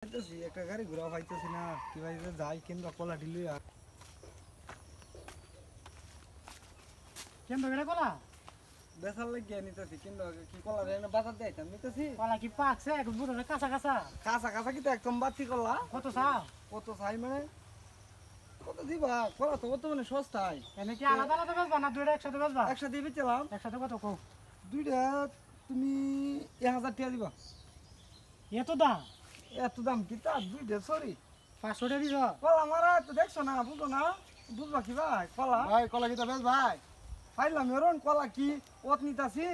একটা গাড়ি ঘোরা পাইতেছি না কিভাবে যাই কিংবা কলা ঢিলি কেন বেড়া কলা বেসার লাগিয়ে নিতেছি কিন্তু কি কলা রে বাজার দিতাম নিতেছি কলা কি পাকছে এখন বুড়ো কাঁচা কাঁচা কাঁচা কাঁচা কিন্তু একদম বাতি কলা কত চাও কত চাই মানে কত দিবা কলা তো কত মানে সস্তায় এনে কি আলাদা আলাদা বেচবা না দুইটা একসাথে বেচবা একসাথে বেচলাম একসাথে কত কও দুইটা তুমি 1000 টাকা দিবা এত দাম এত দাম কি তা দুইটা সরি 500 টাকা দিছ কলা মারা তো দেখছো না বুঝো না বুঝবা কি ভাই কলা ভাই কলা কিটা বেশ ভাই পাইলাম এরন কলা কি ওত নিতাছি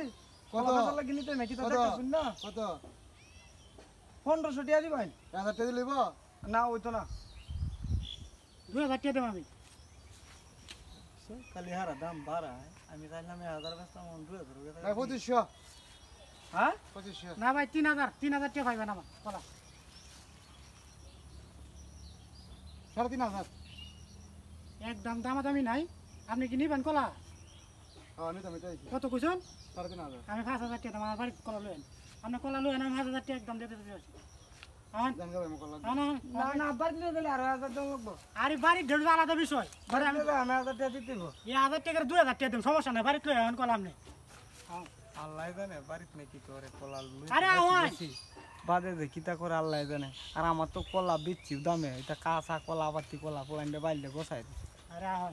কলা বেচা লাগি নিতে নাকি তা দেখতেছুন না কত 1500 টাকা দিবেন 1000 টাকা লইব না ওই তো না 2000 টাকা দেব আমি খালি হারা দাম বাড়ায় আমি চাইলাম 1000 বেচতাম 2000 ভাই 2500 হ্যাঁ 2500 না ভাই 3000 টাকা পাইবেন আমার কলা 3500 একদম দামাদামি নাই আপনি কি নিবেন কলা হ্যাঁ নিতাম এটাই কত কইছেন 3500 আমি 5000 টাকা আমার বাড়িতে কলা লইন আপনি কলা লইন আমি 1000 টাকা একদম দিয়ে দিতে আছি জানগা ভাই কলা না না বাড়িতে দিলে আর 1000 টাকা লাগবে আরে বাড়ি ঢেড় আলাদা বিষয় বাড়ি দিলে আমি 1000 টাকা দিতে দেব এই 1000 টাকার 2000 টাকা দেব সমস্যা নাই বাড়িতে লই এখন কলা আপনি আল্লাহ জানে বাড়িতে নাকি করে কলা লই আরে আওয়াই বাদে যে কিতা করে আল্লাহ জানে আর আমার তো কলা বিচ্ছি দামে এটা কাঁচা কলা বাতি কলা পোলাইন্ডে বাইলে গোছাই আরে এখন